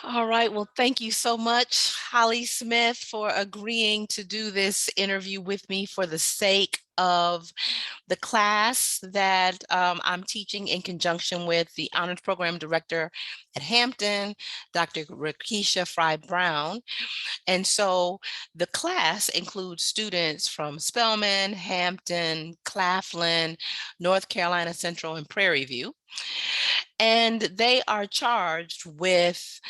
All right. Well, thank you so much, Holly Smith, for agreeing to do this interview with me for the sake of the class that I'm teaching in conjunction with the Honors Program Director at Hampton, Dr. Rakesha Fry Brown. And so the class includes students from Spelman, Hampton, Claflin, North Carolina Central, and Prairie View. And they are charged with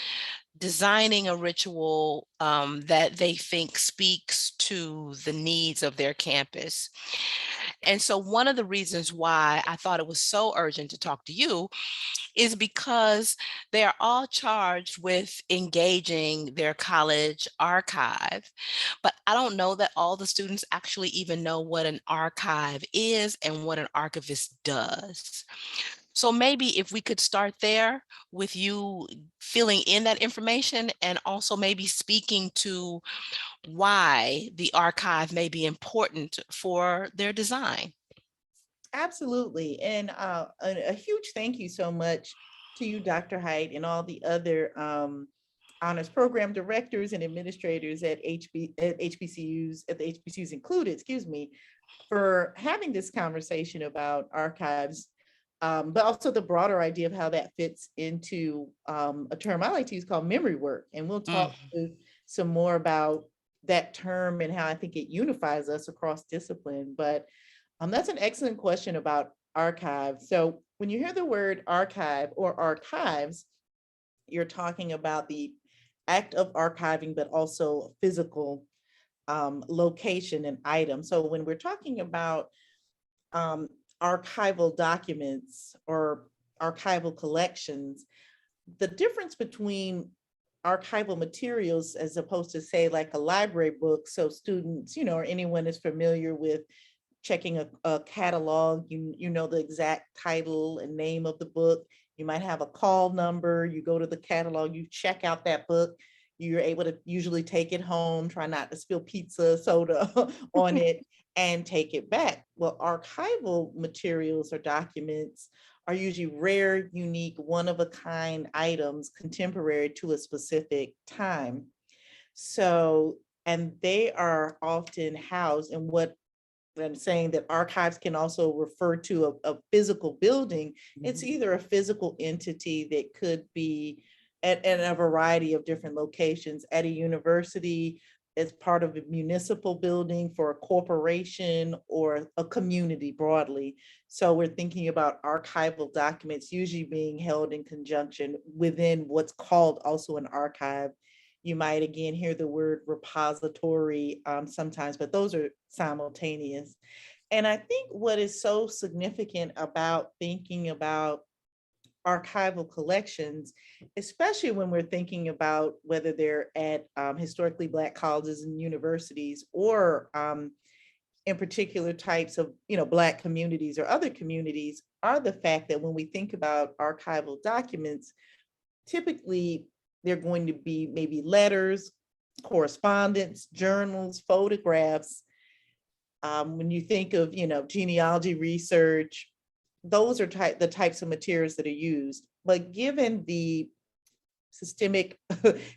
designing a ritual that they think speaks to the needs of their campus. And so one of the reasons why I thought it was so urgent to talk to you is because they are all charged with engaging their college archive. But I don't know that all the students actually even know what an archive is and what an archivist does. So maybe if we could start there with you filling in that information and also maybe speaking to why the archive may be important for their design. Absolutely. And a huge thank you so much to you, Dr. Height, and all the other honors program directors and administrators at HBCUs, at the HBCUs included, excuse me, for having this conversation about archives, but also the broader idea of how that fits into a term I like to use called memory work. And we'll talk Mhm. some more about that term and how I think it unifies us across discipline. But that's an excellent question about archives. So when you hear the word archive or archives, you're talking about the act of archiving, but also physical location and item. So when we're talking about um, archival documents or archival collections, the difference between archival materials as opposed to say like a library book, so students, or anyone is familiar with checking a catalog, you know the exact title and name of the book. You might have a call number, you go to the catalog, you check out that book, you're able to usually take it home, try not to spill pizza, soda on it, and take it back. Well, archival materials or documents are usually rare, unique, one of a kind items contemporary to a specific time. So, and they are often housed in what I'm saying that archives can also refer to a physical building. It's Mhm. either a physical entity that could be at a variety of different locations at a university, as part of a municipal building for a corporation or a community broadly. So we're thinking about archival documents usually being held in conjunction within what's called also an archive. You might again hear the word repository sometimes, but those are simultaneous. And I think what is so significant about thinking about archival collections, especially when we're thinking about whether they're at historically Black colleges and universities, or in particular types of Black communities or other communities, are the fact that when we think about archival documents, typically they're going to be maybe letters, correspondence, journals, photographs. When you think of, genealogy research, those are the types of materials that are used. But given the systemic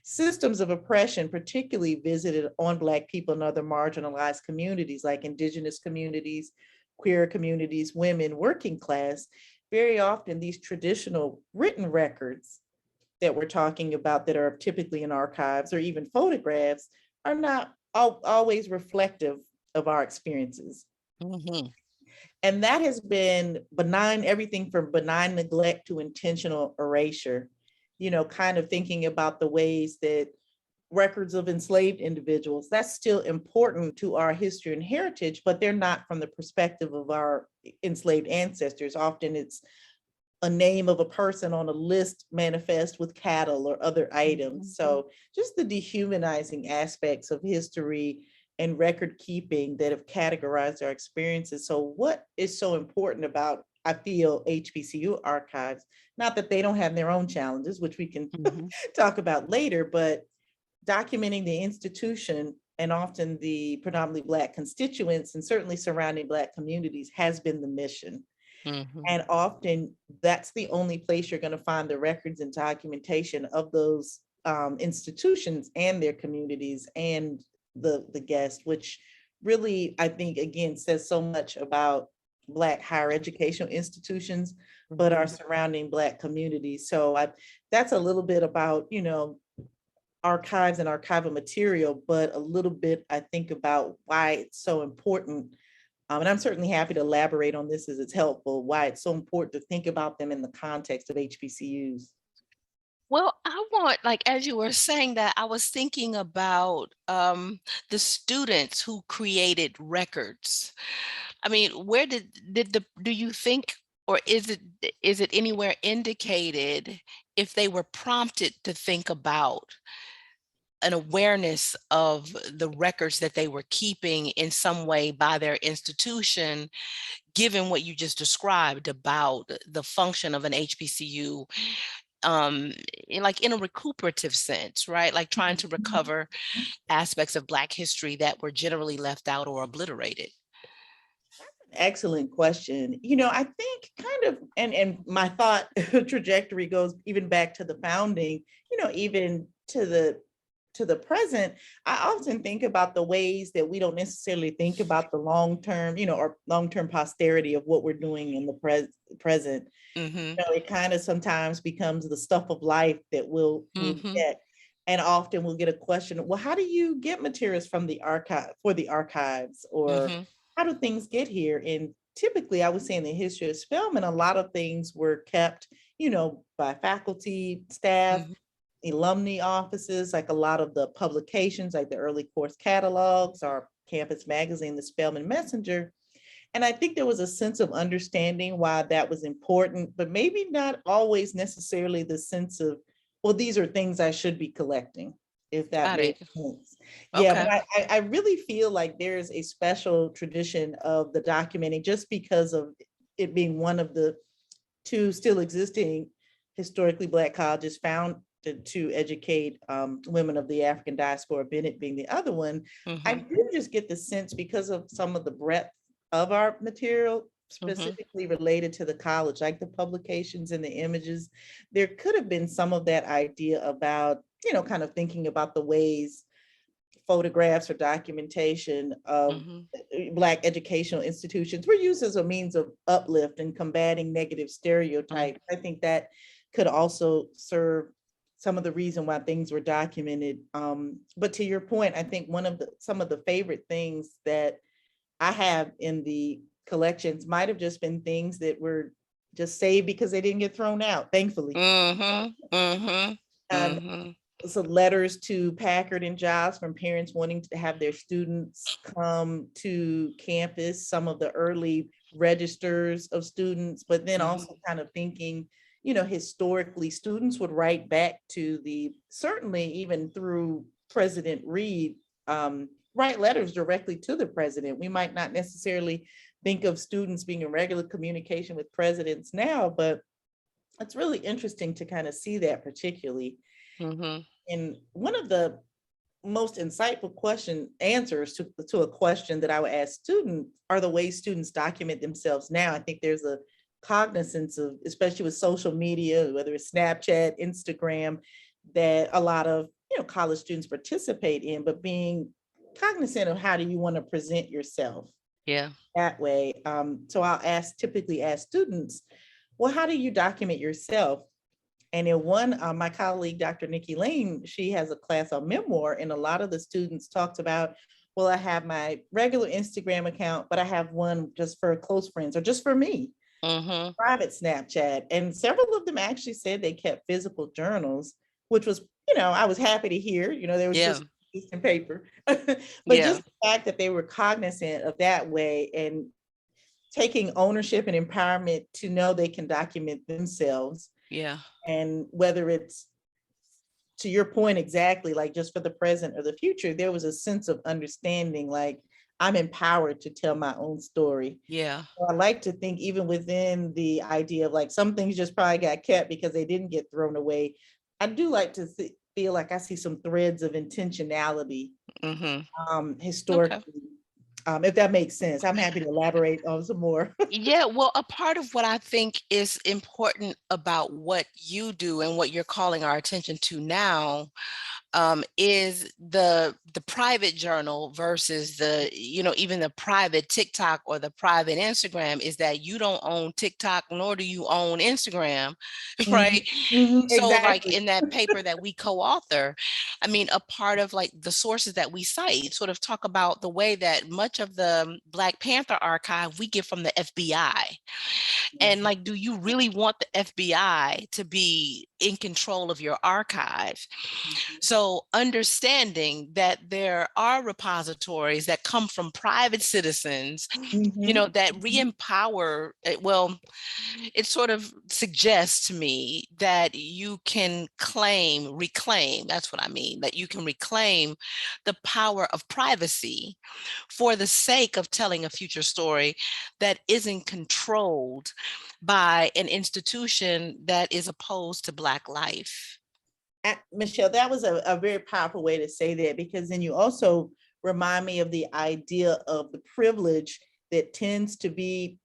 systems of oppression, particularly visited on Black people and other marginalized communities like Indigenous communities, queer communities, women, working class, very often these traditional written records that we're talking about that are typically in archives or even photographs are not always reflective of our experiences. Mhm. And that has been benign, everything from benign neglect to intentional erasure, kind of thinking about the ways that records of enslaved individuals, that's still important to our history and heritage, but they're not from the perspective of our enslaved ancestors. Often it's a name of a person on a list manifest with cattle or other items. Mhm. So just the dehumanizing aspects of history and record keeping that have categorized our experiences. So what is so important about, I feel, HBCU archives, not that they don't have their own challenges, which we can Mhm. talk about later, but documenting the institution and often the predominantly Black constituents and certainly surrounding Black communities has been the mission. Mhm. And often that's the only place you're going to find the records and documentation of those institutions and their communities and the guests, which really, I think, again, says so much about Black higher educational institutions, but our surrounding Black communities. So that's a little bit about, archives and archival material, but a little bit, I think, about why it's so important. And I'm certainly happy to elaborate on this as it's helpful, why it's so important to think about them in the context of HBCUs. Well, I want, like, as you were saying that, I was thinking about the students who created records. I mean, where do you think, or is it anywhere indicated if they were prompted to think about an awareness of the records that they were keeping in some way by their institution, given what you just described about the function of an HBCU, like in a recuperative sense, right? Like trying to recover aspects of Black history that were generally left out or obliterated. Excellent question. I think kind of, and my thought trajectory goes even back to the founding, even to the present. I often think about the ways that we don't necessarily think about the long term, or long term posterity of what we're doing in the present. Mm-hmm. It kind of sometimes becomes the stuff of life that we'll Mm-hmm. get. And often we'll get a question, well, how do you get materials from the archive for the archives? Or Mm-hmm. how do things get here? And typically, I would say in the history of Spelman, a lot of things were kept, by faculty, staff, Mm-hmm. alumni offices, like a lot of the publications, like the early course catalogs, our campus magazine, the Spelman Messenger. And I think there was a sense of understanding why that was important, but maybe not always necessarily the sense of, well, these are things I should be collecting, if that Got it. makes sense. Yeah, but Okay. I really feel like there's a special tradition of the documenting just because of it being one of the two still existing historically Black colleges founded to educate women of the African diaspora, Bennett being the other one. I Mm-hmm. do just get the sense because of some of the breadth of our material, Mm-hmm. specifically related to the college, like the publications and the images, there could have been some of that idea about, kind of thinking about the ways photographs or documentation of Mm-hmm. Black educational institutions were used as a means of uplift and combating negative stereotypes. I think that could also serve some of the reason why things were documented. But to your point, I think some of the favorite things that I have in the collections might have just been things that were just saved because they didn't get thrown out, thankfully. Mm-hmm. Mm-hmm. And Mm-hmm. so letters to Packard and Jobs from parents wanting to have their students come to campus, some of the early registers of students, but then Mm-hmm. also kind of thinking, historically, students would write back to certainly even through President Reed, write letters directly to the president. We might not necessarily think of students being in regular communication with presidents now, but it's really interesting to kind of see that particularly. Mm-hmm. And one of the most insightful answers to a question that I would ask students are the ways students document themselves now. I think there's a cognizance of, especially with social media, whether it's Snapchat, Instagram, that a lot of college students participate in, but being cognizant of how do you want to present yourself Yeah. that way. So I'll typically ask students, well, how do you document yourself? And in one, my colleague, Dr. Nikki Lane, she has a class on memoir, and a lot of the students talked about, well, I have my regular Instagram account, but I have one just for close friends or just for me, Mm-hmm. private Snapchat. And several of them actually said they kept physical journals, which was, I was happy to hear, there was Yeah. just piece of paper, but Yeah. just the fact that they were cognizant of that way and taking ownership and empowerment to know they can document themselves. Yeah. And whether it's, to your point exactly, like just for the present or the future, there was a sense of understanding, like I'm empowered to tell my own story. Yeah. So I like to think even within the idea of like some things just probably got kept because they didn't get thrown away. I do like to feel like I see some threads of intentionality Mm-hmm. Okay. historically. If that makes sense. I'm happy to elaborate on some more. Yeah, well, a part of what I think is important about what you do and what you're calling our attention to now, is the private journal versus the, even the private TikTok or the private Instagram, is that you don't own TikTok nor do you own Instagram, Mhm, right? mhm, So like exactly. in that paper that we co-author, I mean, a part of like the sources that we cite sort of talk about the way that much of the Black Panther archive we get from the FBI. And Mhm, like, do you really want the FBI to be in control of your archive? mhm, So understanding that there are repositories that come from private citizens, mhm, that mhm. re-empower, well, it sort of suggests to me that you can reclaim, that's what I mean, that you can reclaim the power of privacy for the sake of telling a future story that isn't controlled by an institution that is opposed to Black life. Michelle, that was a very powerful way to say that, because then you also remind me of the idea of the privilege that tends to be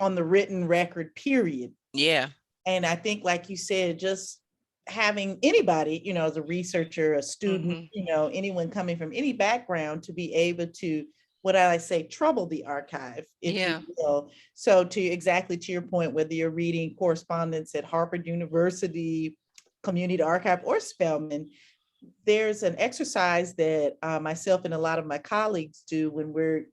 on the written record, period. Yeah. And I think, like you said, just having anybody, as a researcher, a student, Hmm. anyone coming from any background to be able to, what I say, trouble the archive, if you Yeah. will. So exactly to your point, whether you're reading correspondence at Harvard University, Community Archive, or Spelman, there's an exercise that myself and a lot of my colleagues do when we're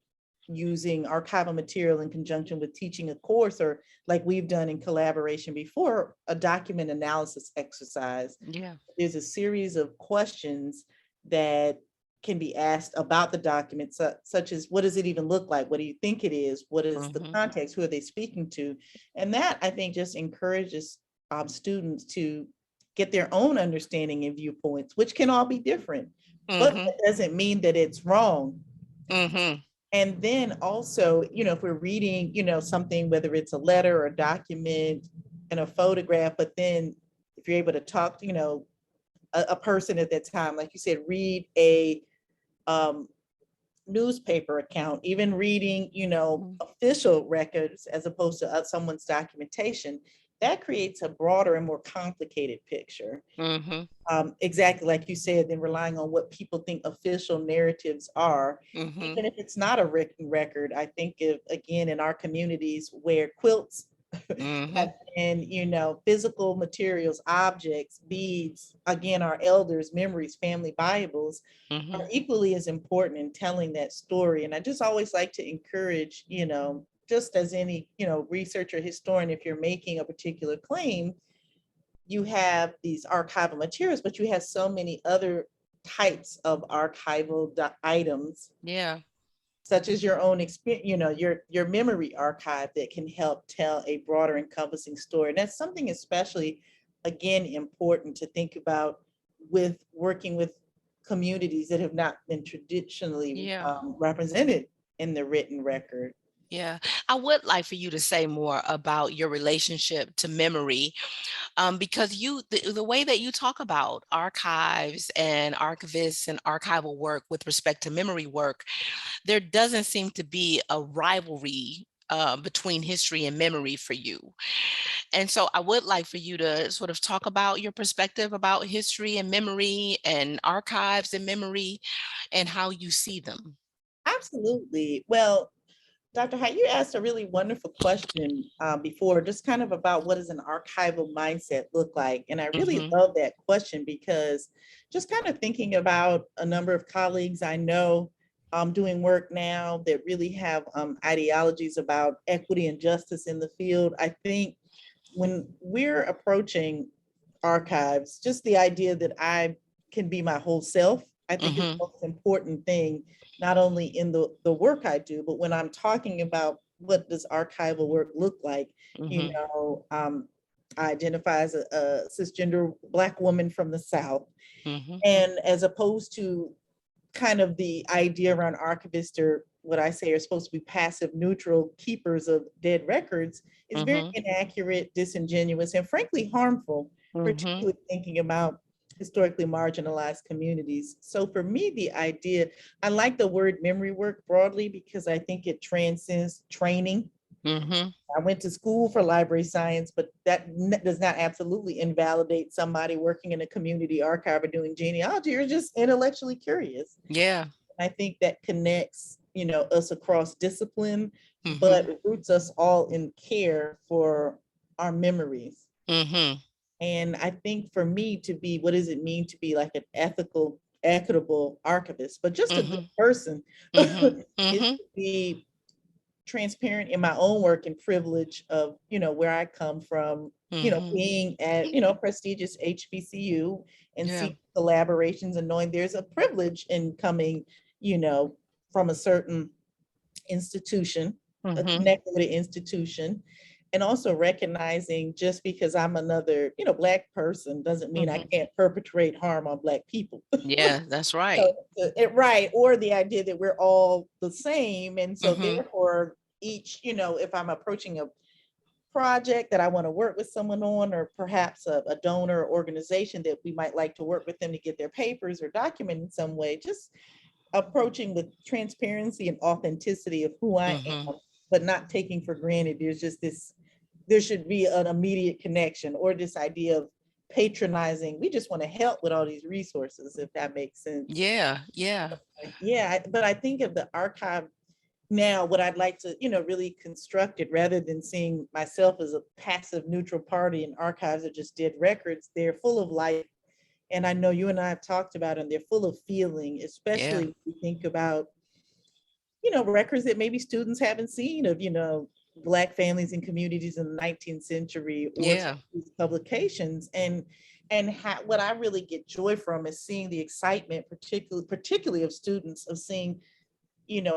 using archival material in conjunction with teaching a course, or like we've done in collaboration before, a document analysis exercise. Yeah. There's a series of questions that can be asked about the document, such as, what does it even look like? What do you think it is? What is the Hmm. context? Who are they speaking to? And that, I think, just encourages students to get their own understanding and viewpoints, which can all be different, but Hmm. that doesn't mean that it's wrong. Hmm. And then also, if we're reading, something, whether it's a letter or a document and a photograph, but then if you're able to talk, a person at that time, like you said, read a um, newspaper account, even reading, official records as opposed to someone's documentation, that creates a broader and more complicated picture. Hmm. Exactly like you said, then relying on what people think official narratives are, Hmm. even if it's not a written record. I think of, again, in our communities where quilts have Hmm. been, physical materials, objects, beads, again, our elders' memories, family Bibles, are Hmm. equally as important in telling that story. And I just always like to encourage, just as any, researcher, historian, if you're making a particular claim, you have these archival materials, but you have so many other types of archival items, Yeah. such as your own experience, your memory archive, that can help tell a broader encompassing story. And that's something especially, again, important to think about with working with communities that have not been traditionally Yeah. represented in the written record. Yeah. I would like for you to say more about your relationship to memory, because the way that you talk about archives and archivists and archival work with respect to memory work, there doesn't seem to be a rivalry between history and memory for you. And so I would like for you to sort of talk about your perspective about history and memory and archives and memory and how you see them. Absolutely. Well, Dr. Hart, you asked a really wonderful question before, just kind of about what does an archival mindset look like? And I really Hmm. love that question, because just kind of thinking about a number of colleagues I know doing work now that really have ideologies about equity and justice in the field. I think when we're approaching archives, just the idea that I can be my whole self, I think is Hmm. the most important thing, not only in the work I do, but when I'm talking about what does archival work look like, you Hmm. know, I identify as a cisgender Black woman from the South. Hmm. And as opposed to kind of the idea around archivists, or what I say are supposed to be passive, neutral keepers of dead records, is very Hmm. inaccurate, disingenuous, and frankly harmful, Hmm. particularly thinking about historically marginalized communities. So for me, the idea, I like the word memory work broadly because I think it transcends training. Mm-hmm. I went to school for library science, but that does not absolutely invalidate somebody working in a community archive or doing genealogy. You're just intellectually curious. Yeah. I think that connects, us across discipline, Mm-hmm. but roots us all in care for our memories. Mm-hmm. And I think for me to be, what does it mean to be like an ethical, equitable archivist, but just a good Mm-hmm. person, Mm-hmm. is Mm-hmm. to be transparent in my own work and privilege of, where I come from, Mm-hmm. being at, prestigious HBCU and Yeah. seeing collaborations and knowing there's a privilege in coming, you know, from a certain institution, a Mm-hmm. connected with an institution, and also recognizing just because I'm another, Black person doesn't mean I Mm-hmm. can't perpetrate harm on Black people. Yeah, that's right. So, right, or the idea that we're all the same, and so Mm-hmm. therefore each, if I'm approaching a project that I want to work with someone on, or perhaps a donor or organization that we might like to work with them to get their papers or document in some way, just approaching with transparency and authenticity of who I Mm-hmm. am, but not taking for granted there's just this, there should be an immediate connection, or this idea of patronizing. We just want to help with all these resources, if that makes sense. Yeah. Yeah. Yeah, but I think of the archive now, what I'd like to, really construct it, rather than seeing myself as a passive neutral party, and archives are just dead records. They're full of life. And I know you and I have talked about them. They're full of feeling, Yeah. especially when you think about, records that maybe students haven't seen of, Black families and communities in the 19th century, or some Yeah. of these publications. And what I really get joy from is seeing the excitement, particularly of students, of seeing,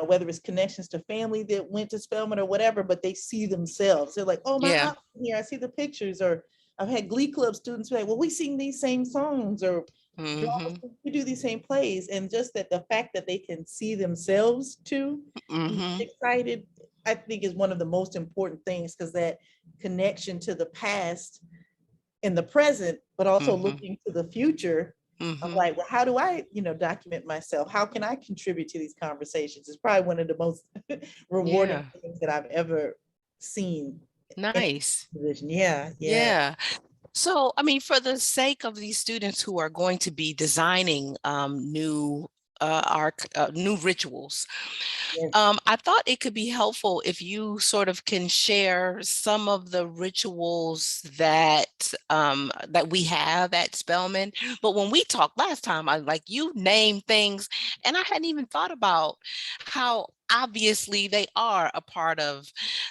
whether it's connections to family that went to Spelman or whatever, but they see themselves. They're like, oh, my Yeah. aunt here, I see the pictures. Or I've had Glee Club students be like, well, we sing these same songs, or Mm-hmm. we do these same plays. And just that the fact that they can see themselves too and Mm-hmm. get excited, I think is one of the most important things, because that connection to the past in the present, but also Mm-hmm. looking to the future. I'm Mm-hmm. like, well, how do I, document myself? How can I contribute to these conversations? It's probably one of the most rewarding Yeah. things that I've ever seen in Nice. a position. Yeah, yeah. Yeah. So, I mean, for the sake of these students who are going to be designing new rituals, Yes. I thought it could be helpful if you sort of can share some of the rituals that we have at Spelman. But when we talked last time, I like you named things, and I hadn't even thought about how obviously they are a part of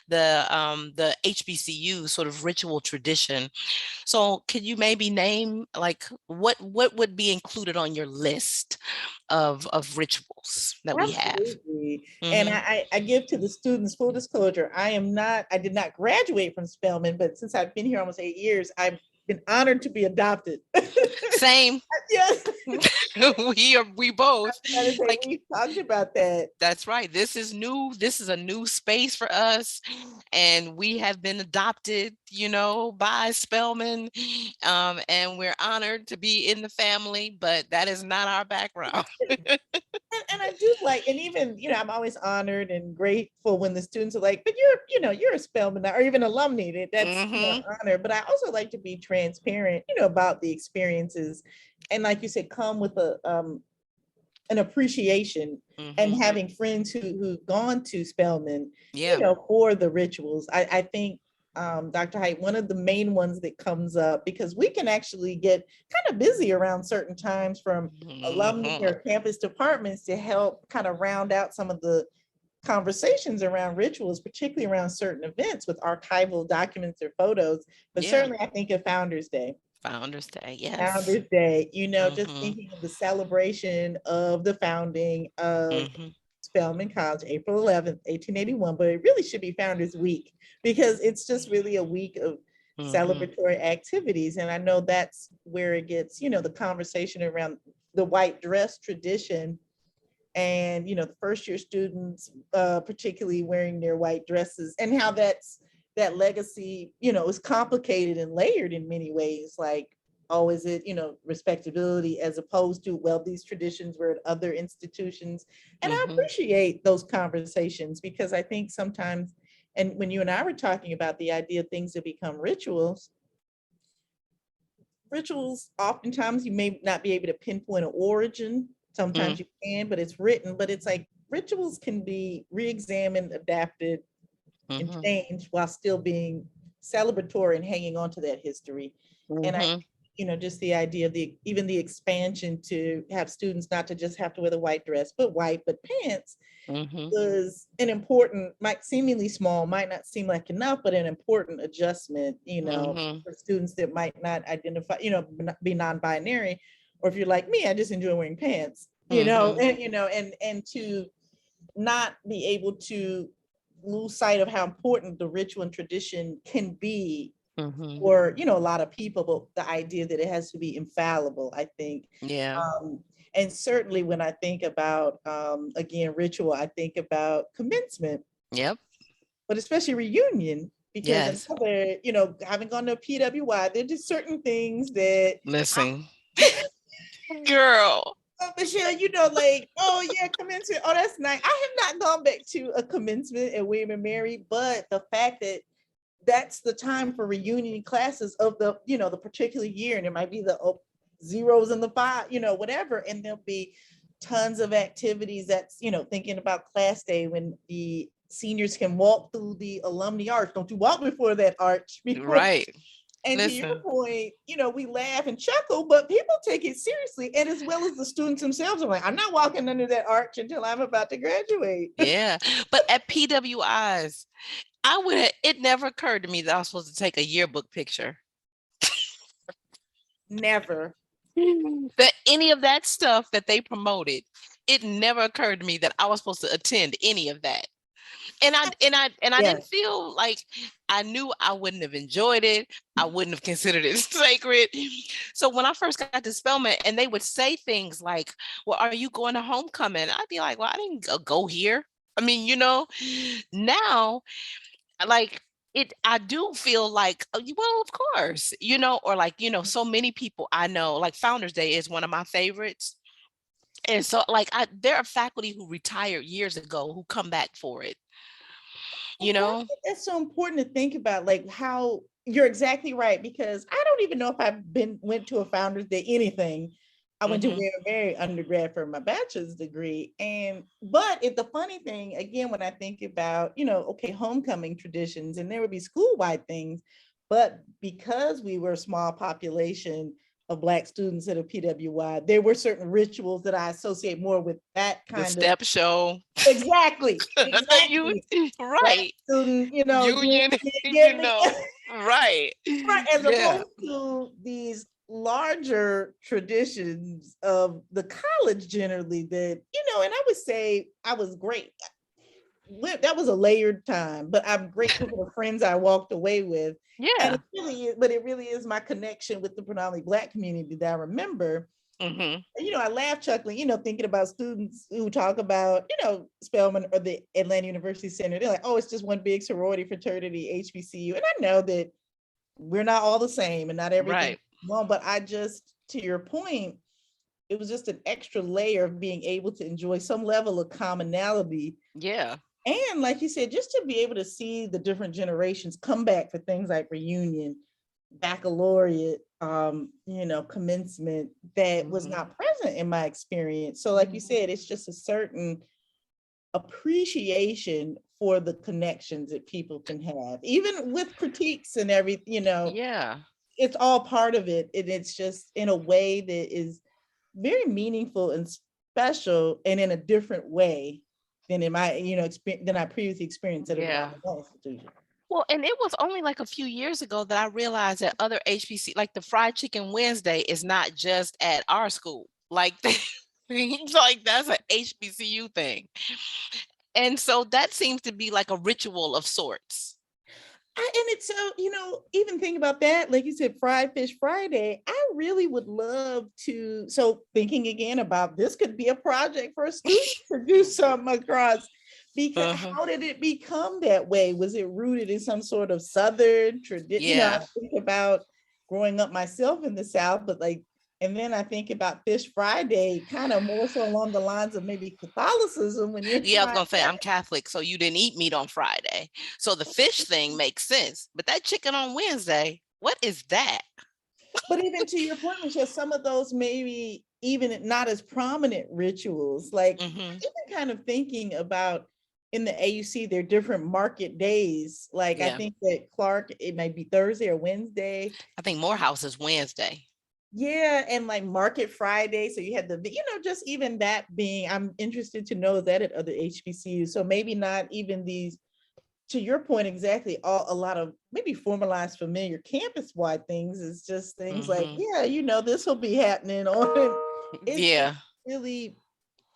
the HBCU sort of ritual tradition. So can you maybe name like what would be included on your list of rituals that we have? Absolutely. And Hmm. I give to the students, full disclosure, I did not graduate from Spelman, but since I've been here almost 8 years, I've been honored to be adopted. Same. Yes. We both I was say, like we talked about that. that's right. This is new. This is a new space for us. And we have been adopted, by Spelman. And we're honored to be in the family, but that is not our background. And I do like, and even, I'm always honored and grateful when the students are like, but you're a Spelman, or even alumni. That's, Hmm. honor. But I also like to be transparent, about the experiences. And like you said, come with an appreciation, and Hmm. having friends who've gone to Spelman, Yeah. for the rituals. I think, Dr. Height, one of the main ones that comes up, because we can actually get kind of busy around certain times, from alumni Hmm. or campus departments, to help kind of round out some of the conversations around rituals, particularly around certain events with archival documents or photos. But Yeah. certainly I think of Founders Day. Founders Day. Yes. Founders Day, just Hmm. thinking of the celebration of the founding of Hmm. Spelman College, April 11th, 1881, but it really should be Founders Week, because it's just really a week of Hmm. celebratory activities. And I know that's where it gets, the conversation around the white dress tradition, and, the first year students, particularly wearing their white dresses, and how that legacy, is complicated and layered in many ways. Like, oh, is it, respectability as opposed to, well, these traditions were at other institutions. And I Mm-hmm. appreciate those conversations because I think sometimes, and when you and I were talking about the idea of things that become rituals, oftentimes you may not be able to pinpoint an origin. Sometimes you can, but it's written, but it's like rituals can be re-examined, adapted, and Mm-hmm. changed while still being celebratory and hanging on to that history. And I, Mm-hmm. just the idea of even the expansion to have students not to just have to wear the white dress, but white, but pants Mm-hmm. was an important, might seemingly small, might not seem like enough, but an important adjustment, Mm-hmm. for students that might not identify, be non-binary, or if you're like me, I just enjoy wearing pants, Mm-hmm. and to not be able to lose sight of how important the ritual and tradition can be Mm-hmm. for a lot of people, but the idea that it has to be infallible, I think. Yeah. And certainly when I think about again ritual, I think about commencement, Yep. but especially reunion, because Yes. another, having gone to PWI, there are just certain things that Listen, girl. oh, Michelle, like, oh yeah, commencement. Oh, that's nice. I have not gone back to a commencement at William and Mary, but the fact that that's the time for reunion classes of the, the particular year, and it might be the zeros and the five, whatever, and there'll be tons of activities. That's, thinking about class day when the seniors can walk through the alumni arch. Don't you walk before that arch before. Right. And to your Listen. point, we laugh and chuckle, but people take it seriously. And as well as the students themselves are like, I'm not walking under that arch until I'm about to graduate. Yeah. But at PWIs, it never occurred to me that I was supposed to take a yearbook picture. Never. That any of that stuff that they promoted, it never occurred to me that I was supposed to attend any of that. And I Yeah. didn't feel like I knew I wouldn't have enjoyed it. I wouldn't have considered it sacred. So when I first got to Spelman and they would say things like, well, are you going to homecoming? I'd be like, well, I didn't go here. I mean, now like I do feel like, well, of course, or like, so many people I know, like Founders Day is one of my favorites. And so like there are faculty who retired years ago who come back for it, you Well, I know? think that's so important to think about, like how you're exactly right, because I don't even know if I've went to a Founders Day anything. I went to Hmm. William and Mary undergrad for my bachelor's degree. But the funny thing, again, when I think about, okay, homecoming traditions, and there would be school-wide things, but because we were a small population of Black students at a PWI, there were certain rituals that I associate more with that The kind of. step show. Exactly, You exactly. Black right. student, you Union, get me right. right, as Yeah. opposed to these larger traditions of the college generally that, and I would say I was great. That was a layered time, but I'm grateful for the friends I walked away with. And Yeah. it really is my connection with the predominantly Black community that I remember. Hmm. I laugh chuckling, thinking about students who talk about, Spelman or the Atlanta University Center. They're like, oh, it's just one big sorority, fraternity, HBCU. And I know that we're not all the same and not everything. Right. Well, but to your point, it was just an extra layer of being able to enjoy some level of commonality. Yeah. And like you said, just to be able to see the different generations come back for things like reunion, baccalaureate, commencement that was Hmm. not present in my experience. So, like you said, it's just a certain appreciation for the connections that people can have, even with critiques and everything, Yeah. it's all part of it. And it's just in a way that is very meaningful and special and in a different way than in my, than I previously experienced at a Yeah. normal institution. Well, and it was only like a few years ago that I realized that other HBC, like the Fried Chicken Wednesday, is not just at our school. Like, like that's an HBCU thing. And so that seems to be like a ritual of sorts. And it's so, even think about that, like you said, Fried Fish Friday. I really would love to. So, thinking again about this could be a project for a student to do something across, because Uh-huh. how did it become that way? Was it rooted in some sort of Southern tradition? I Yeah. think about growing up myself in the South, but like, and then I think about Fish Friday, kind of more so along the lines of maybe Catholicism when you're Yeah, I was trying gonna say to. I'm Catholic, so you didn't eat meat on Friday. So the fish thing makes sense. But that chicken on Wednesday, what is that? But even to your point, Michelle, some of those maybe even not as prominent rituals, like Hmm. even kind of thinking about in the AUC, there are different market days. Like I Yeah, think that Clark, it might be Thursday or Wednesday. I think Morehouse is Wednesday. Yeah, and like Market Friday. So you had the, just even that being, I'm interested to know that at other HBCUs. So maybe not even these, to your point exactly, a lot of maybe formalized familiar campus wide things. Is just things like, Hmm. yeah, this will be happening on. It's Yeah, really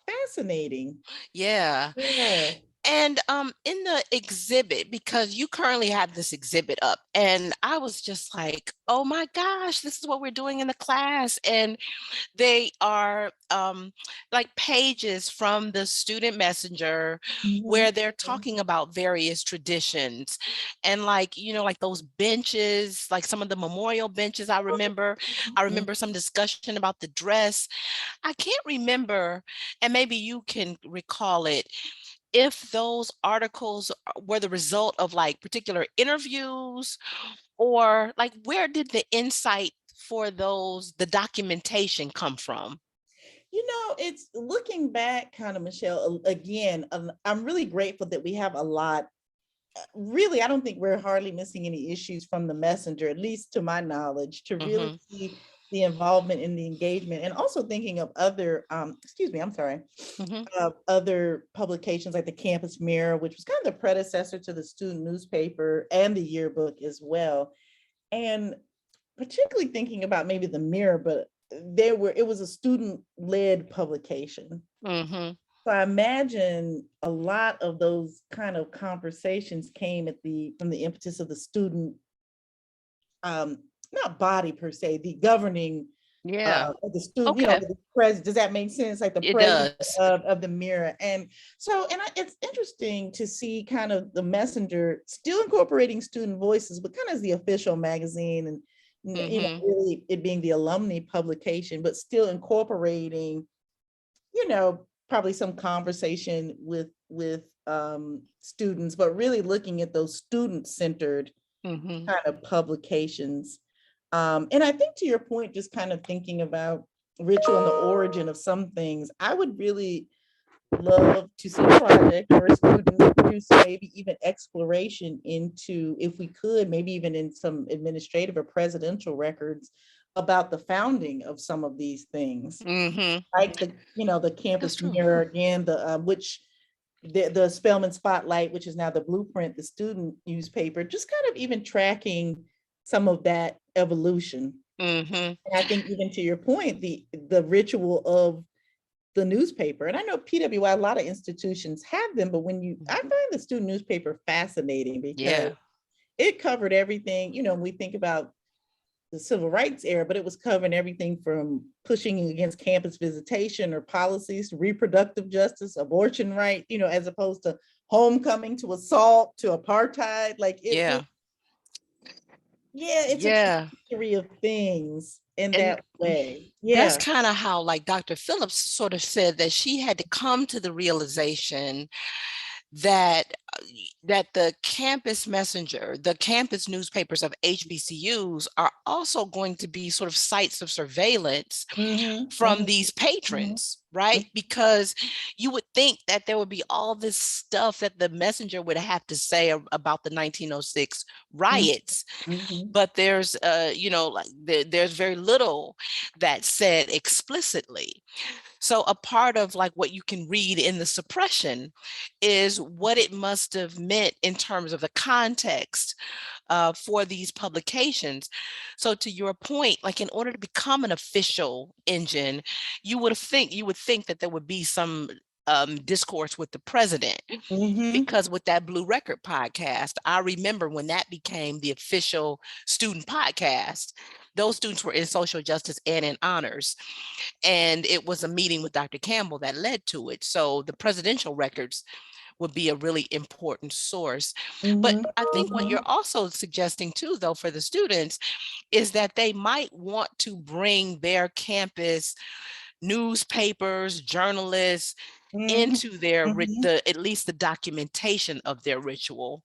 fascinating. yeah. Yeah. And in the exhibit, because you currently have this exhibit up, and I was just like, oh my gosh, this is what we're doing in the class. And they are like pages from the student messenger Mhm. where they're talking about various traditions. And like, like those benches, like some of the memorial benches, I Mhm. remember some discussion about the dress. I can't remember, and maybe you can recall it, if those articles were the result of like particular interviews, or like where did the insight for the documentation come from? It's looking back, kind of, Michelle, again, I'm really grateful that we have a lot. Really, I don't think we're hardly missing any issues from the messenger, at least to my knowledge, to really Hmm. see the involvement in the engagement, and also thinking of other, excuse me, I'm sorry, Hmm. other publications like the Campus Mirror, which was kind of the predecessor to the student newspaper and the yearbook as well. And particularly thinking about maybe the Mirror, but it was a student-led publication. Hmm. So I imagine a lot of those kind of conversations came from the impetus of the student, um, not body per se, the governing Yeah. of the student, Okay. the president. Does that make sense? Like the It president does. of the Mirror. And so, it's interesting to see kind of the messenger still incorporating student voices, but kind of as the official magazine, and Hmm. really it being the alumni publication, but still incorporating, probably some conversation with students, but really looking at those student-centered Hmm. kind of publications. And I think to your point, just kind of thinking about ritual and the origin of some things, I would really love to see a project or a student do some maybe even exploration into, if we could, maybe even in some administrative or presidential records about the founding of some of these things, Hmm. like the That's Campus true. Mirror again, the Spelman Spotlight, which is now the Blueprint, the student newspaper, just kind of even tracking some of that evolution. Hmm. And I think even to your point, the ritual of the newspaper, and I know PWI, a lot of institutions have them, but I find the student newspaper fascinating because Yeah. it covered everything. When we think about the civil rights era, but it was covering everything from pushing against campus visitation or policies to reproductive justice, abortion right, as opposed to homecoming, to assault, to apartheid. Like it really, Yeah. yeah, it's a Yeah. history of things in And that way. that's Yeah. kind of how like Dr. Phillips sort of said that she had to come to the realization that that the campus messenger, the campus newspapers of HBCUs are also going to be sort of sites of surveillance Mm-hmm, from these mm-hmm, patrons, right? Because you would think that there would be all this stuff that the messenger would have to say about the 1906 mm-hmm, riots, mm-hmm, but there's like there's very little that's said explicitly. So a part of like what you can read in the suppression is what it must have meant in terms of the context for these publications. So to your point, like in order to become an official engine, you would think that there would be some discourse with the president, mm-hmm, because with that Blue Record podcast, I remember when that became the official student podcast, those students were in social justice and in honors. And it was a meeting with Dr. Campbell that led to it. So the presidential records would be a really important source. But Mhm, I think what you're mhm. also suggesting too, though, for the students is that they might want to bring their campus newspapers, journalists Mhm, into their mhm. at least the documentation of their ritual.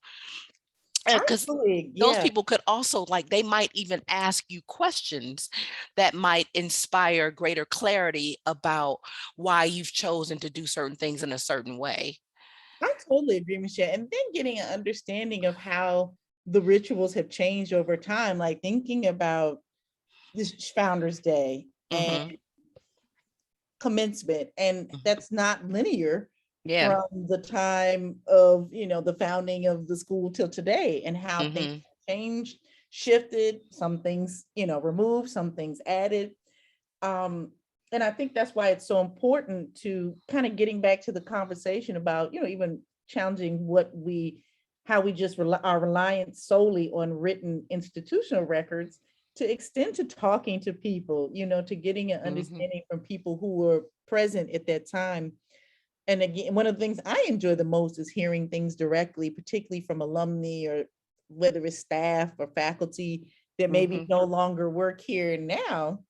Because Absolutely, those yeah. people could also, like, they might even ask you questions that might inspire greater clarity about why you've chosen to do certain things in a certain way. I totally agree, Michelle. And then getting an understanding of how the rituals have changed over time, like thinking about this Founders Day and Hmm. commencement, and that's not linear Yeah. from the time of, the founding of the school till today, and how things Hmm. changed, shifted, some things, removed, some things added. Um, and I think that's why it's so important to kind of getting back to the conversation about, even challenging how we just our reliance solely on written institutional records, to extend to talking to people, to getting an Hmm. understanding from people who were present at that time. And again, one of the things I enjoy the most is hearing things directly, particularly from alumni, or whether it's staff or faculty that maybe Hmm. no longer work here and now,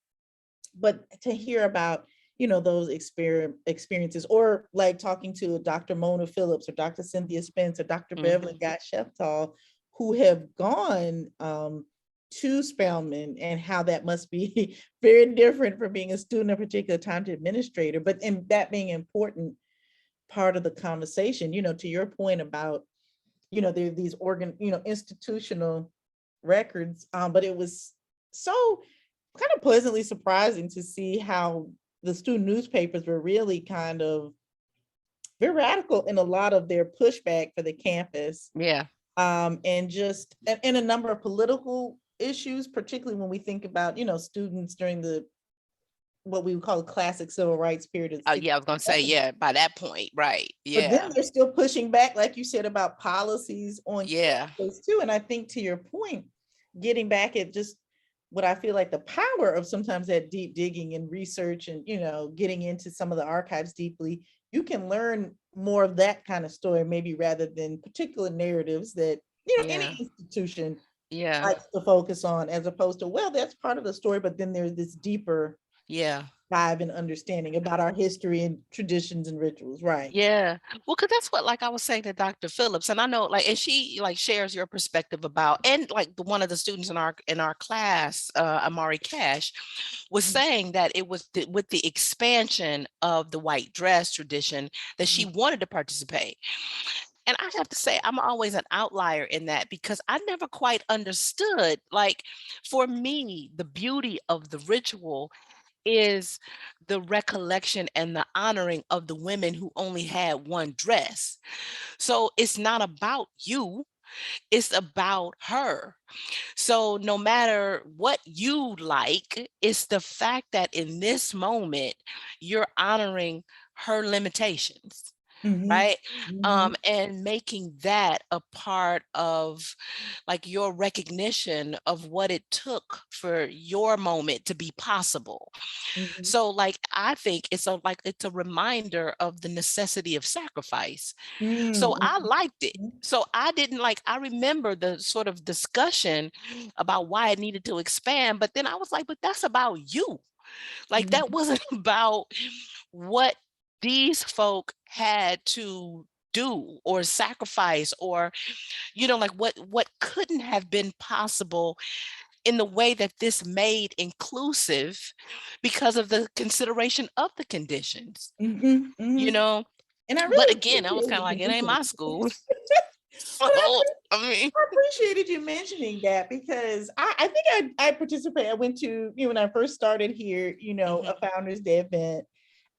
but to hear about, those experiences, or like talking to Dr. Mona Phillips or Dr. Cynthia Spence or Dr. Beverly Hmm. Gott-Sheftal, who have gone to Spelman, and how that must be very different from being a student at a particular time to administrator, but in that being an important part of the conversation, to your point about, there are these institutional records, but it was so kind of pleasantly surprising to see how the student newspapers were really kind of very radical in a lot of their pushback for the campus, Yeah. and just and a number of political issues, particularly when we think about, students during the what we would call the classic civil rights period of Oh, six. yeah, I was gonna say, yeah, by that point, right. But then Yeah. they're still pushing back, like you said, about policies on Yeah. campus too. And I think, to your point, getting back at just what I feel like the power of sometimes that deep digging and research, and, getting into some of the archives deeply, you can learn more of that kind of story, maybe rather than particular narratives that, any Yeah. institution Yeah. likes to focus on, as opposed to, well, that's part of the story, but then there's this deeper Yeah. dive and understanding about our history and traditions and rituals. Right. Yeah. Well, because that's what, like I was saying to Dr. Phillips, and I know, like, and she like shares your perspective about, and like one of the students in our class, Amari Cash, was saying that it was with the expansion of the white dress tradition that she wanted to participate. And I have to say, I'm always an outlier in that, because I never quite understood. Like, for me, the beauty of the ritual is the recollection and the honoring of the women who only had one dress. So it's not about you, it's about her. So no matter what you like, it's the fact that in this moment, you're honoring her limitations. Mhm, Right. mhm, And making that a part of like your recognition of what it took for your moment to be possible. mhm, So like I think it's a reminder of the necessity of sacrifice. So mm, I liked it. mhm, So I didn't like, I remember the sort of discussion about why it needed to expand, but then I was like, but that's about you. Like mhm, that wasn't about what these folk had to do or sacrifice, or like what couldn't have been possible in the way that this made inclusive because of the consideration of the conditions, mhm, you mhm. know And I but really again, I was kind of appreciated like, you it ain't mentioning my school. So but I mean, I appreciated you mentioning that, because I think I participate. I went to, when I first started here, mhm, a Founders Day event.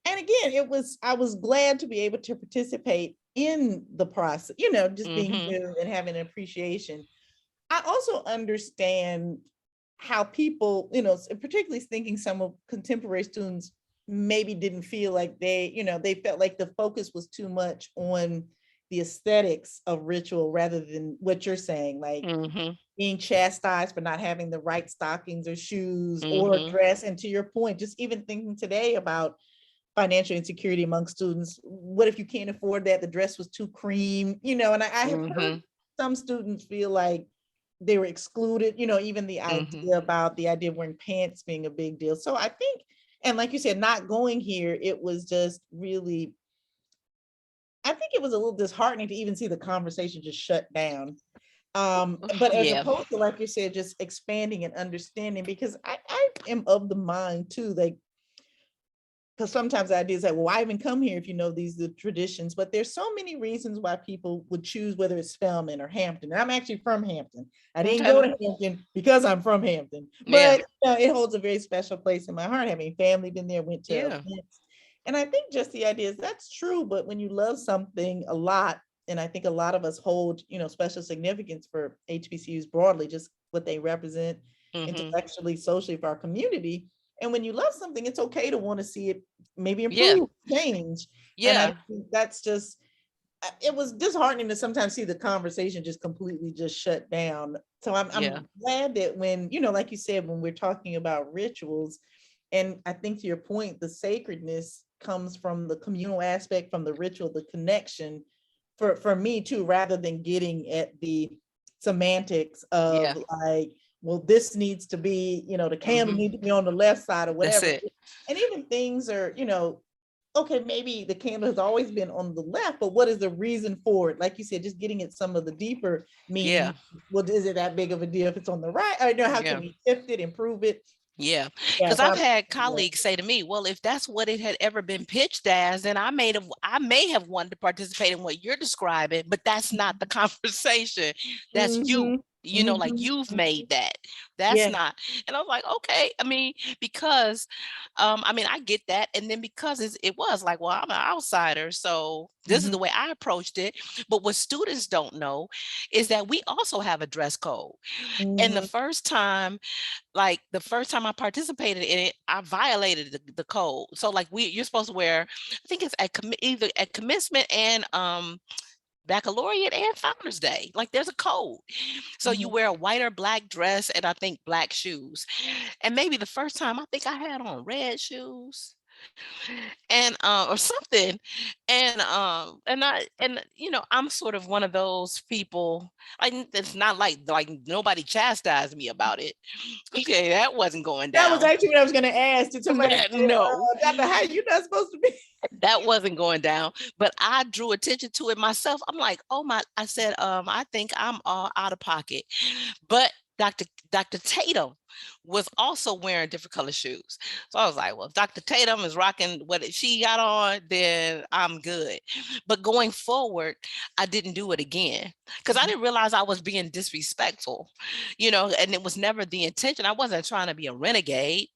And again, I was glad to be able to participate in the process, just being mhm, new and having an appreciation. I also understand how people, particularly thinking some of contemporary students maybe didn't feel like they felt like the focus was too much on the aesthetics of ritual, rather than what you're saying, like mhm, being chastised for not having the right stockings or shoes or mhm, dress. And to your point, just even thinking today about financial insecurity among students. What if you can't afford that? The dress was too cream, and I have heard Mhm. some students feel like they were excluded, even the Mhm. idea about the idea of wearing pants being a big deal. So I think, and like you said, not going here, it was just really, I think it was a little disheartening to even see the conversation just shut down. But as Yeah. opposed to, like you said, just expanding and understanding, because I am of the mind too, like, because sometimes the idea is like, well, why even come here if you know these are the traditions? But there's so many reasons why people would choose, whether it's Spelman or Hampton. And I'm actually from Hampton. I didn't go Okay. to Hampton because I'm from Hampton, Yeah. but it holds a very special place in my heart. Having family been there, went to Yeah. events. And I think just the idea is that's true, but when you love something a lot, and I think a lot of us hold, special significance for HBCUs broadly, just what they represent Mhm. intellectually, socially for our community. And when you love something, it's okay to want to see it maybe Yeah. improve, change. And I Yeah. think that's just, it was disheartening to sometimes see the conversation just completely just shut down. So Yeah. I'm glad that when, like you said, when we're talking about rituals, and I think to your point, the sacredness comes from the communal aspect, from the ritual, the connection for me too, rather than getting at the semantics Yeah. of like, well, this needs to be, the candle Mhm. needs to be on the left side or That's whatever. it. And even things are, okay, maybe the candle has always been on the left, but what is the reason for it? Like you said, just getting at some of the deeper Yeah. meaning. Well, is it that big of a deal if it's on the right? Or how can Yeah. we shift it, improve it? Yeah, Yeah, because so I've I'm, had colleagues say to me, "Well, if that's what it had ever been pitched as, then I may have wanted to participate in what you're describing, but that's not the conversation. That's you. mm-hmm, Like mm-hmm, you've mm-hmm. made that. That's Yeah. not." And I was like, "Okay." I mean, because, I get that, and then because it was like, well, I'm an outsider, so this is Mm-hmm, the way I approached it. But what students don't know is that we also have a dress code, and mm-hmm, the first time I participated in it, I violated the code. So like you're supposed to wear, I think it's either at commencement and baccalaureate and Founders Day. Like there's a code. So you mm-hmm. wear a white or black dress and I think black shoes. And maybe the first time I think I had on red shoes and or something. And I'm sort of one of those people. Like it's not like nobody chastised me about it. Okay, that wasn't going That was down. actually what I was going to ask. Did somebody say, No, Dr. How you not supposed to be? that wasn't going down. But I drew attention to it myself. I'm like, oh my, I said, I think I'm all out of pocket. But Dr. Tatum was also wearing different color shoes. So I was like, well, if Dr. Tatum is rocking what she got on, then I'm good. But going forward, I didn't do it again because I didn't realize I was being disrespectful, and it was never the intention. I wasn't trying to be a renegade.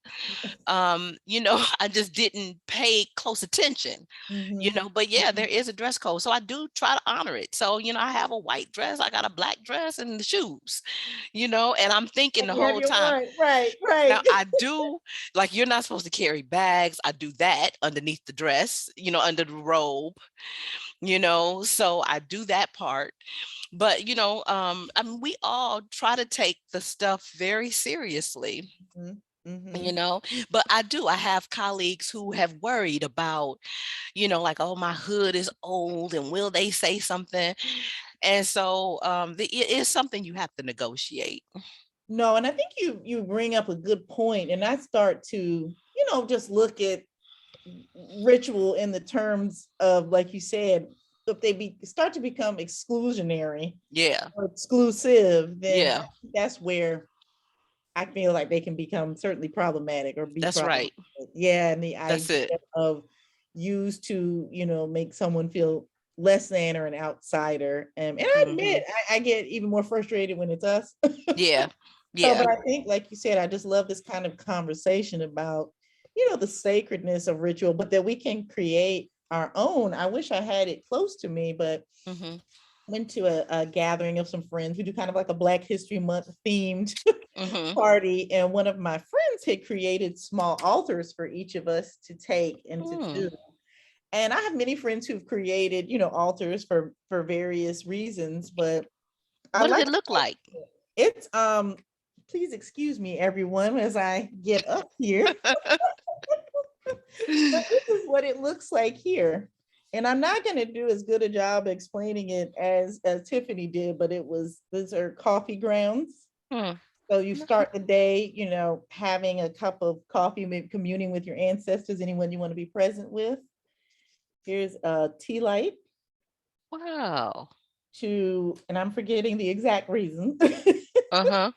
I just didn't pay close attention, Mm-hmm. but yeah, there is a dress code. So I do try to honor it. So, I have a white dress, I got a black dress and the shoes, and I'm thinking And the you have whole your time. right, right, Now right. I do like you're not supposed to carry bags. I do that underneath the dress, under the robe, so I do that part. But we all try to take the stuff very seriously, Mm-hmm. you Mm-hmm. know but I have colleagues who have worried about, like, oh, my hood is old and will they say something. And so it is something you have to negotiate. No, and I think you bring up a good point, and I start to, just look at ritual in the terms of, like you said, if they start to become exclusionary Yeah. or exclusive, then I Yeah. think that's where I feel like they can become certainly problematic or be That's problematic. right. Yeah, and the That's idea it. of used to, make someone feel less than or an outsider. And I admit, Hmm. I get even more frustrated when it's us. Yeah. So, Yeah. but I think, like you said, I just love this kind of conversation about, the sacredness of ritual, but that we can create our own. I wish I had it close to me, but Hmm. went to a gathering of some friends. We do kind of like a Black History Month themed Hmm. party, and one of my friends had created small altars for each of us to take and to Mm. do. And I have many friends who've created, altars for various reasons, but I What does like it look like? it's please excuse me everyone as I get up here. But this is what it looks like here. And I'm not going to do as good a job explaining it as Tiffany did, but these are coffee grounds. Hmm. So you start the day, having a cup of coffee, maybe communing with your ancestors, anyone you want to be present with. Here's a tea light Wow. and I'm forgetting the exact reason, Uh-huh.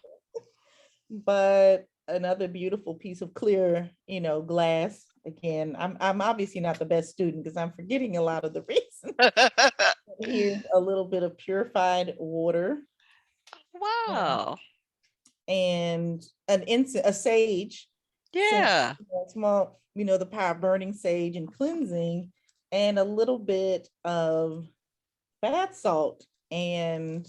but another beautiful piece of clear, glass. Again, I'm obviously not the best student because I'm forgetting a lot of the reasons. Here's a little bit of purified water. Wow. And an incense, a sage, since Yeah. small, the power of burning sage and cleansing, and a little bit of bath salt and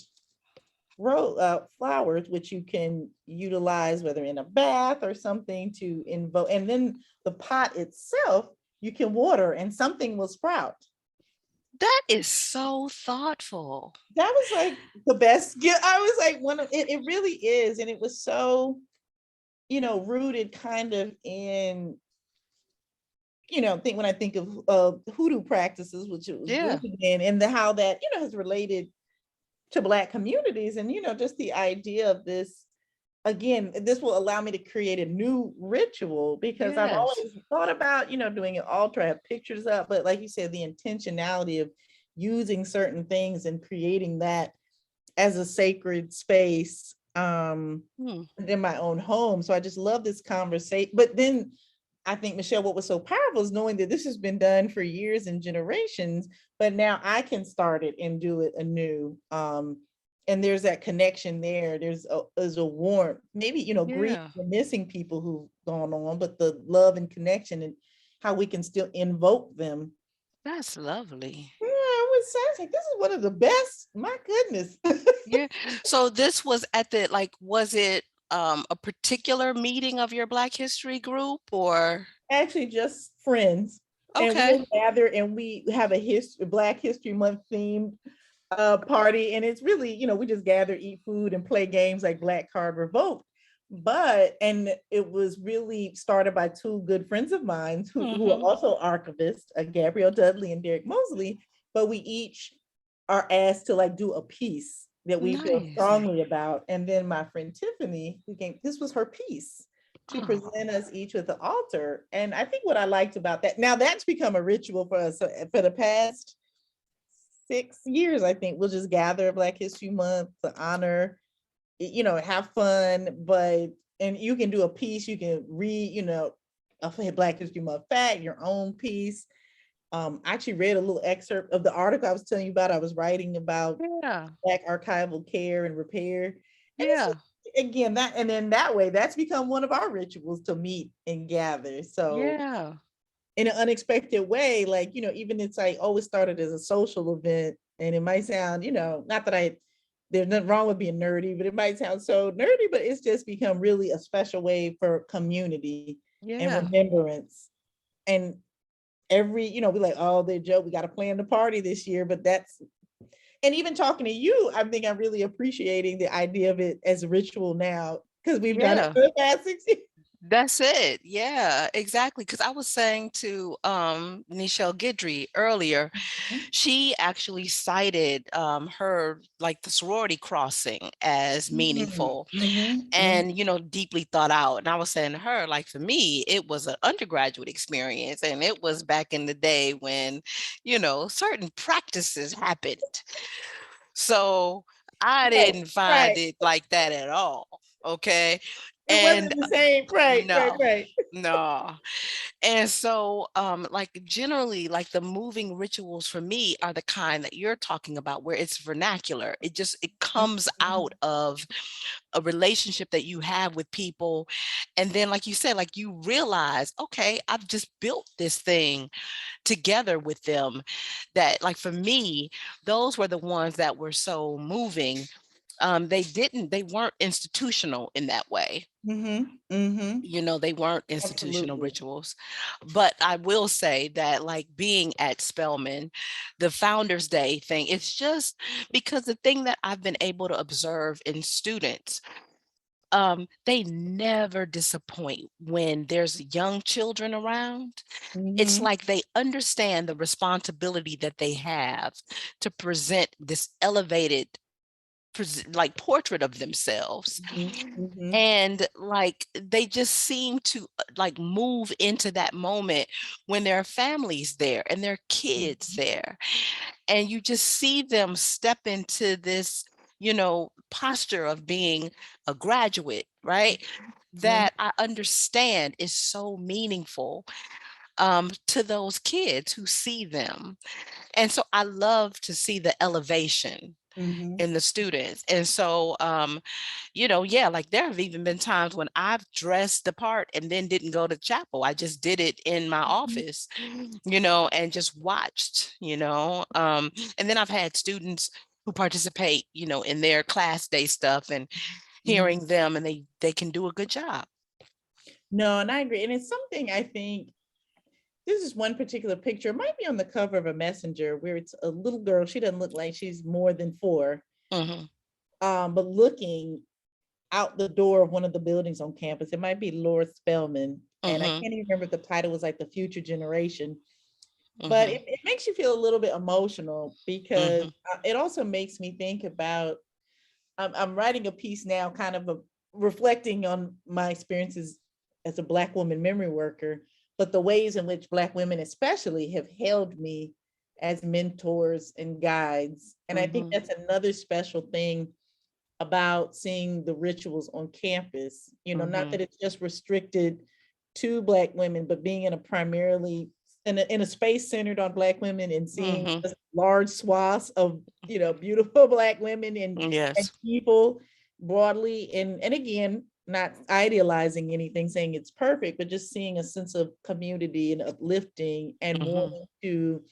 flowers, which you can utilize whether in a bath or something to invoke. And then the pot itself, you can water and something will sprout. That is so thoughtful. That was like the best gift. I was like, it really is. And it was so, rooted kind of in, when I think of hoodoo practices, which it was Yeah. rooted in, and how that, has related to Black communities. And, just the idea of this, again, this will allow me to create a new ritual because I've Yes. always thought about, doing an altar, I have pictures up, but like you said, the intentionality of using certain things and creating that as a sacred space Hmm. in my own home. So I just love this conversation. But then I think, Michelle, what was so powerful is knowing that this has been done for years and generations, but now I can start it and do it anew. And there's that connection there. There's a warmth, maybe, grief Yeah. for missing people who've gone on, but the love and connection and how we can still invoke them. That's lovely. Yeah, I was like, this is one of the best. My goodness. Yeah. So this was at the was it a particular meeting of your Black History group or Actually just friends. And okay. we'll gather and we have a Black History Month themed party. And it's really, we just gather, eat food, and play games like Black Card Revoke. And it was really started by two good friends of mine who are Mm-hmm. also archivists, Gabrielle Dudley and Derek Mosley. But we each are asked to do a piece that we feel Nice. strongly about. And then my friend Tiffany, this was her piece to Oh, present us each with the altar. And I think what I liked about that, now that's become a ritual for us for the past 6 years. I think we'll just gather Black History Month to honor, have fun, and you can do a piece, you can read, a Black History Month fact, your own piece. I actually read a little excerpt of the article I was telling you about. I was writing about yeah. Black archival care and repair. And it's Yeah. just, again, and then that way, that's become one of our rituals to meet and gather. So Yeah. in an unexpected way, even it's like always started as a social event. And it might sound, not that there's nothing wrong with being nerdy, but it might sound so nerdy, but it's just become really a special way for community and Yeah. remembrance. And we like, oh, they joke, we got to plan the party this year, but and even talking to you, I think I'm really appreciating the idea of it as a ritual now because we've done it Yeah. for the past 6 years. That's it. Yeah, exactly. Because I was saying to Nichelle Guidry earlier, she actually cited her the sorority crossing as Mhm, meaningful mhm, mhm. and deeply thought out. And I was saying to her, for me, it was an undergraduate experience, and it was back in the day when certain practices happened. So I Right, didn't find right. it like that at all. Okay. It And wasn't the same. Right, right, no, right. no. And so, generally, the moving rituals for me are the kind that you're talking about, where it's vernacular. It comes out of a relationship that you have with people. And then, like you said, you realize, okay, I've just built this thing together with them that, for me, those were the ones that were so moving. They weren't institutional in that way. Mhm, mhm. They weren't institutional Absolutely. rituals. But I will say that, being at Spelman, the Founders Day thing, it's just because the thing that I've been able to observe in students They never disappoint when there's young children around. It's Mhm, like they understand the responsibility that they have to present this elevated like portrait of themselves, mhm, mhm, and like they just seem to like move into that moment when there are families there and their kids mhm, there, and you just see them step into this, posture of being a graduate, right? mhm, That I understand is so meaningful, to those kids who see them. And so I love to see the elevation mhm, in the students. And so, yeah, like there have even been times when I've dressed the part and then didn't go to chapel. I just did it in my mhm, office, and just watched, and then I've had students who participate, in their class day stuff, and mhm. hearing them, and they can do a good job. No, and I agree. And it's something I think this is one particular picture. It might be on the cover of a messenger where it's a little girl. She doesn't look like she's more than 4, Hmm. but looking out the door of one of the buildings on campus. It might be Lord Spelman. And I Hmm. can't even remember if the title was like the future generation, but Hmm. it makes you feel a little bit emotional because Hmm. it also makes me think about I'm writing a piece now, kind of reflecting on my experiences as a Black woman memory worker, but the ways in which Black women, especially, have held me as mentors and guides. And I think Hmm. that's another special thing about seeing the rituals on campus. Not Hmm. that it's just restricted to Black women, but being in a primarily in a space centered on Black women and seeing Hmm. large swaths of beautiful Black women and Yes. people broadly, and again, not idealizing anything, saying it's perfect, but just seeing a sense of community and uplifting and Hmm. wanting to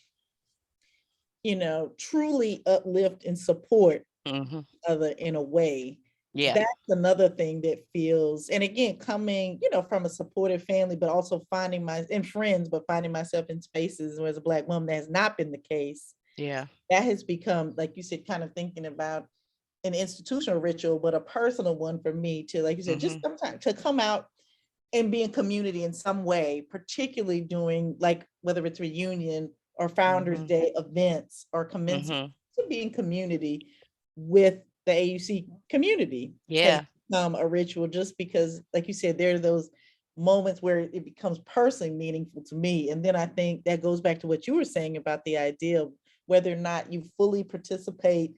truly uplift and support Hmm. other in a way. Yeah. That's another thing that feels, and again, coming, from a supportive family, but also finding my and friends, but finding myself in spaces where as a Black woman that has not been the case. Yeah. That has become, like you said, kind of thinking about an institutional ritual, but a personal one for me to, like you said, just Hmm. sometimes to come out and be in community in some way, particularly doing like whether it's reunion or Founders Hmm. Day events or commencement, Hmm. to be in community with the AUC community has Yeah. become a ritual just because, like you said, there are those moments where it becomes personally meaningful to me. And then I think that goes back to what you were saying about the idea of whether or not you fully participate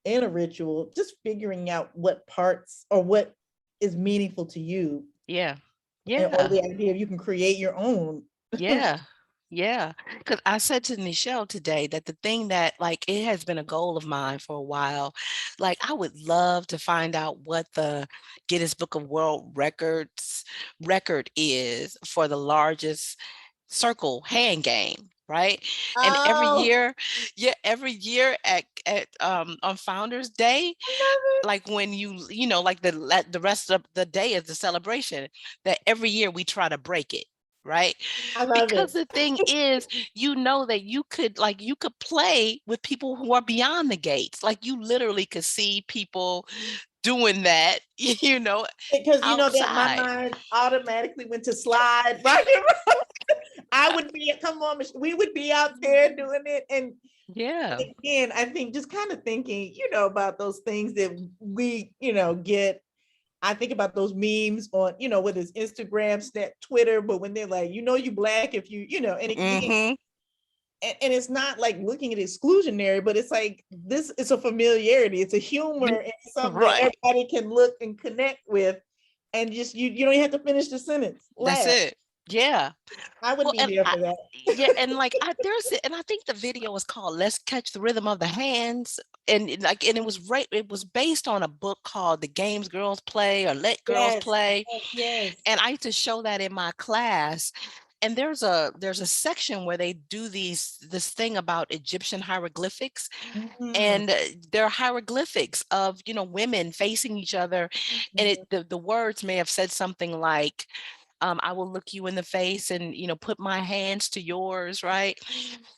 in a ritual, just figuring out what parts or what is meaningful to you, Yeah. or Yeah. the idea of you can create your own. Yeah. Yeah. Because I said to Michelle today that the thing that, like, it has been a goal of mine for a while. Like, I would love to find out what the Guinness Book of World Records record is for the largest circle hand game, right? And every Oh, year, yeah, every year at on Founders Day, I love like when like the rest of the day is the celebration, that every year we try to break it, right? I love Because it. the thing is, that you could play with people who are beyond the gates. Like you literally could see people doing that, Because that my outside. mind automatically went to slide, right? I would be, come on, we would be out there doing it. And Yeah. again, I think just kind of thinking, about those things that we, get. I think about those memes on, whether it's Instagram, Snap, Twitter, but when they're like, you black if you, and again, Mm-hmm. and it's not like looking at exclusionary, but it's like this, it's a familiarity, it's a humor, and it's something that Right. everybody can look and connect with. And just you don't even have to finish the sentence. That's Laugh. it. Yeah. I would Well, be and there for that. yeah, and like and I think the video was called "Let's Catch the Rhythm of the Hands," and it was based on a book called "The Games Girls Play" or "Let Girls Yes, Play," yes, yes. and I used to show that in my class. And there's a section where they do this thing about Egyptian hieroglyphics, Mhm, and there are hieroglyphics of women facing each other, and mhm, the words may have said something like, I will look you in the face and put my hands to yours, right?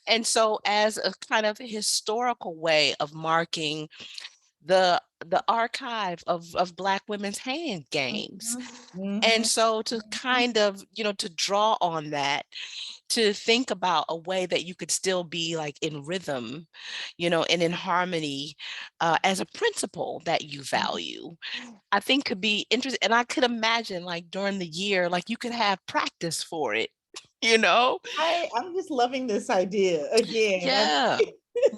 And so, as a kind of historical way of marking the archive of Black women's hand games. Mhm, And mhm, so to mhm. kind of, to draw on that, to think about a way that you could still be like in rhythm, and in harmony, as a principle that you value, I think could be interesting. And I could imagine like during the year, like you could have practice for it, you know? I'm just loving this idea again. Yeah.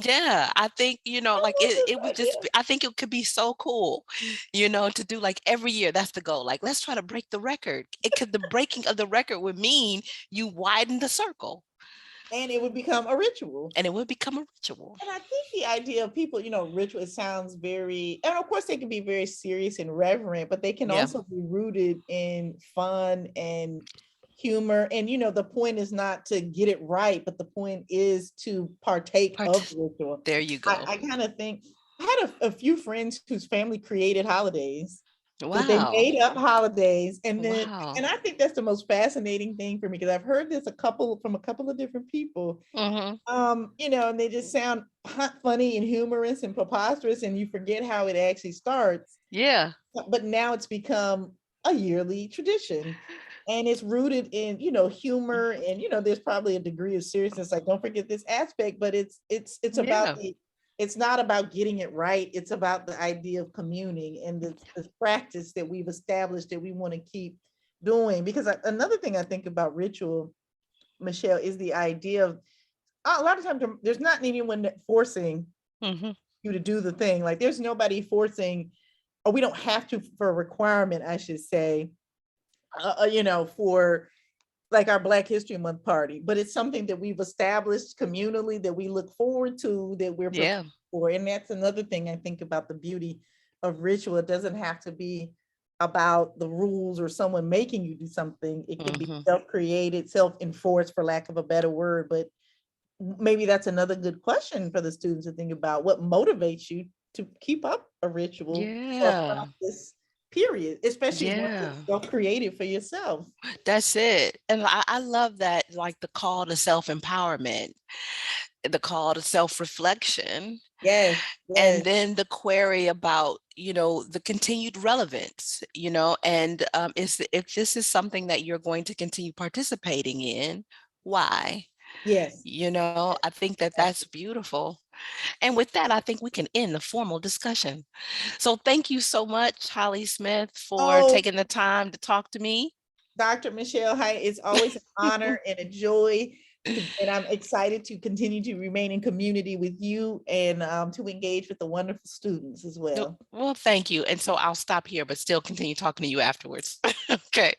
Yeah, I think, I like love it this would just idea. I think it could be so cool, to do like every year. That's the goal. Like, let's try to break the record. It could The breaking of the record would mean you widen the circle And it would become a ritual. and it would become a ritual. And I think the idea of people, ritual, it sounds very, and of course they can be very serious and reverent, but they can Yeah. also be rooted in fun and humor. And the point is not to get it right, but the point is to partake of Part the ritual. There you I, go. I kind of think I had a few friends whose family created holidays, that they Wow. made up holidays, and Wow. I think that's the most fascinating thing for me, because I've heard this from a couple of different people. Hmm. And they just sound hot, funny and humorous and preposterous, and you forget how it actually starts. Yeah. But now it's become a yearly tradition. And it's rooted in, humor, and there's probably a degree of seriousness. Like, don't forget this aspect, but it's about Yeah. it's not about getting it right. It's about the idea of communing and the practice that we've established that we want to keep doing. Because another thing I think about ritual, Michelle, is the idea of a lot of times there's not anyone forcing Hmm. you to do the thing. Like, there's nobody forcing, or we don't have to, for a requirement, I should say, for like our Black History Month party, but it's something that we've established communally, that we look forward to, that we're prepared Yeah. for. And that's another thing I think about the beauty of ritual. It doesn't have to be about the rules or someone making you do something. It can be Hmm. self-created, self-enforced, for lack of a better word. But maybe that's another good question for the students to think about. What motivates you to keep up a ritual or Yeah. practice, period, especially one Yeah. that's self-created for yourself. That's it. And I love that, like the call to self-empowerment, the call to self-reflection, Yes, and yes, then the query about, the continued relevance, and if this is something that you're going to continue participating in, why? yes. I think that that's beautiful. And with that, I think we can end the formal discussion. So thank you so much, Holly Smith, for Oh, taking the time to talk to me. Dr. Michelle Height, it's always an honor and a joy and I'm excited to continue to remain in community with you, and to engage with the wonderful students as well. Well, thank you. And so I'll stop here, but still continue talking to you afterwards. Okay.